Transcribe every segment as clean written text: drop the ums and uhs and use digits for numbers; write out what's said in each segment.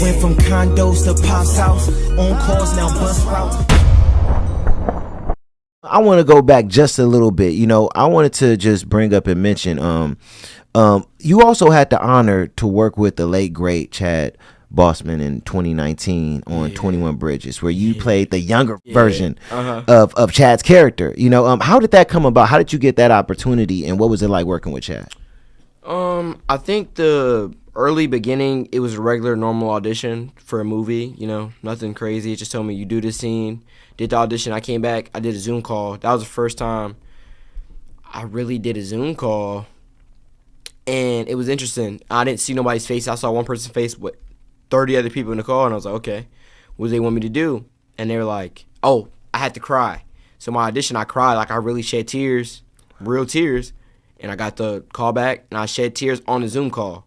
went from condos to Pop's house. On calls, now bus route. I want to go back just a little bit. I wanted to just bring up and mention, you also had the honor to work with the late great Chad Boseman in 2019 on 21 Bridges, where you played the younger version of Chad's character. How did that come about? How did you get that opportunity, and what was it like working with Chad? I think the early beginning, it was a regular, normal audition for a movie. Nothing crazy. It just told me you do this scene. Did the audition. I came back. I did a Zoom call. That was the first time I really did a Zoom call, and it was interesting. I didn't see nobody's face. I saw one person's face with 30 other people in the call, and I was like, okay, what do they want me to do? And they were like, oh, I had to cry. So my audition, I cried. Like, I really shed tears, real tears, and I got the call back, and I shed tears on the Zoom call,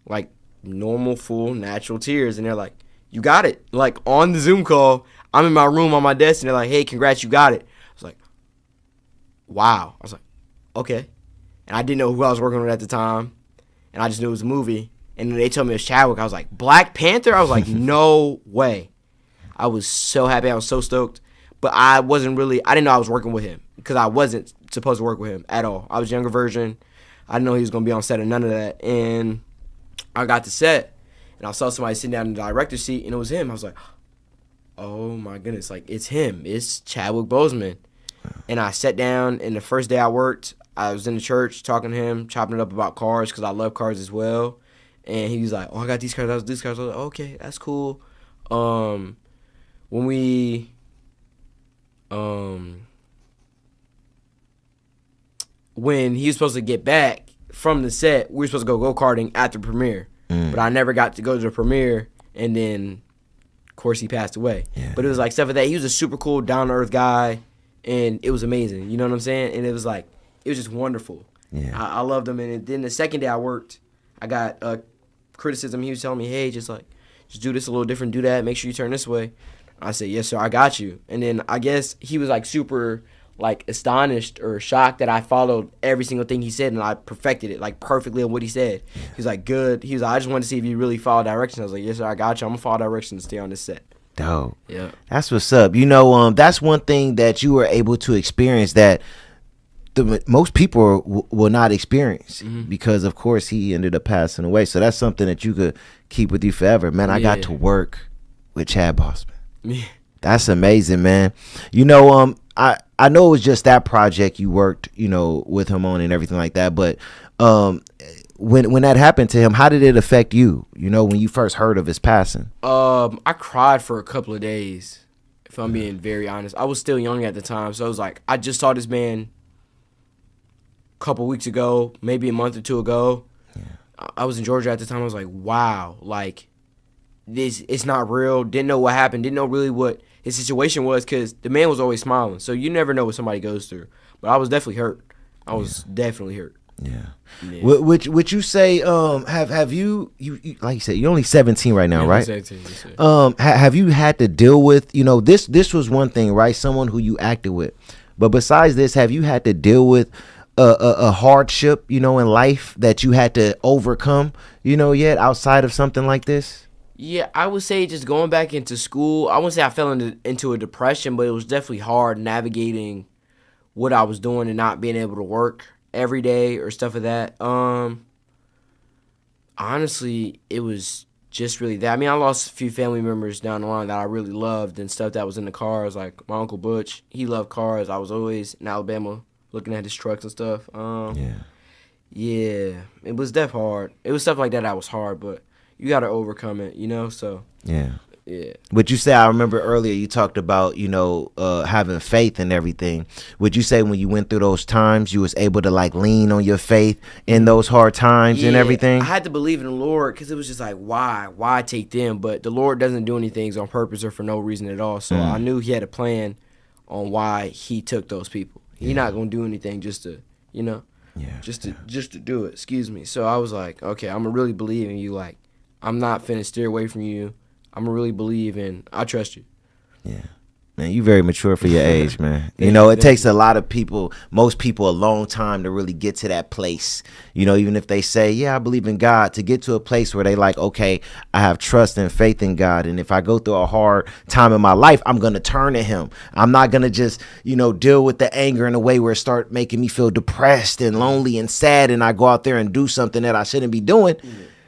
like normal, full, natural tears. And they're like, you got it. Like, on the Zoom call, I'm in my room on my desk, and they're like, hey, congrats, you got it. I was like, wow. I was like, okay. And I didn't know who I was working with at the time, and I just knew it was a movie. And then they told me it was Chadwick. I was like, Black Panther? I was like, no way. I was so happy. I was so stoked. But I didn't know I was working with him, because I wasn't supposed to work with him at all. I was younger version. I didn't know he was going to be on set or none of that. And I got to set, and I saw somebody sitting down in the director's seat, and it was him. I was like, oh my goodness, like, it's him. It's Chadwick Boseman. And I sat down, and the first day I worked, I was in the church talking to him, chopping it up about cars, because I love cars as well. And he was like, oh, I got these cars, I was this cars. I was like, okay, that's cool. When he was supposed to get back from the set, we were supposed to go go-karting at the premiere. But I never got to go to the premiere, and then, of course, he passed away. Yeah. But it was like stuff like that. He was a super cool, down-to-earth guy, and it was amazing. You know what I'm saying? And it was like, it was just wonderful. Yeah. I loved him. And then the second day I worked, I got criticism. He was telling me, hey, just do this a little different, do that, make sure you turn this way. I said, yes, sir, I got you. And then I guess he was like super like astonished or shocked that I followed every single thing he said, and I perfected it like perfectly on what he said. He was like, good. He was like, I just wanted to see if you really follow directions. I was like, yes, sir, I got you. I'm gonna follow directions and stay on this set. Dope. Yeah. That's what's up. That's one thing that you were able to experience that most people will not experience, because of course he ended up passing away. So that's something that you could keep with you forever. Man, I got to work with Chad Boseman. Yeah. That's amazing, man. I know it was just that project you worked, with him on and everything like that. But when that happened to him, how did it affect you? When you first heard of his passing? I cried for a couple of days, if I'm being very honest. I was still young at the time, so I was like, I just saw this man a couple weeks ago, maybe a month or two ago. Yeah. I was in Georgia at the time. I was like, wow, like, this, it's not real. Didn't know what happened. Didn't know really what his situation was, because the man was always smiling. So you never know what somebody goes through. But I was definitely hurt. I was definitely hurt. Yeah. Would you say have you like you said, you're only 17 right now, right? 17, yes, have you had to deal with, this was one thing, right? Someone who you acted with. But besides this, have you had to deal with a hardship, in life that you had to overcome, yet outside of something like this? Yeah, I would say just going back into school, I wouldn't say I fell into a depression, but it was definitely hard navigating what I was doing and not being able to work every day or stuff like that. Honestly, it was just really that. I mean, I lost a few family members down the line that I really loved and stuff that was in the cars, like my Uncle Butch. He loved cars. I was always in Alabama looking at his trucks and stuff. Yeah, it was definitely hard. It was stuff like that was hard, but you got to overcome it, so. Yeah. Would you say, I remember earlier you talked about, having faith and everything. Would you say when you went through those times, you was able to like lean on your faith in those hard times and everything? I had to believe in the Lord, because it was just like, why take them? But the Lord doesn't do anything on purpose or for no reason at all. So I knew he had a plan on why he took those people. He's not going to do anything just to, just to do it. Excuse me. So I was like, okay, I'm going to really believe in you. Like, I'm not finna steer away from you. I'm going to really believe in, I trust you. Yeah. Man, you very mature for your age, man. You Thank know, you, it thank takes a lot of people, most people, a long time to really get to that place. You know, even if they say, yeah, I believe in God, to get to a place where they like, okay, I have trust and faith in God. And if I go through a hard time in my life, I'm going to turn to him. I'm not going to just, you know, deal with the anger in a way where it start making me feel depressed and lonely and sad. And I go out there and do something that I shouldn't be doing.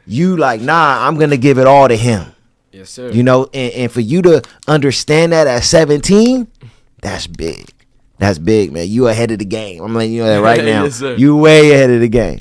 You like, nah, I'm going to give it all to him. Yes, sir. You know, and for you to understand that at 17, that's big. That's big, man. You ahead of the game. I'm letting you know that right now. Yes, sir. You way ahead of the game.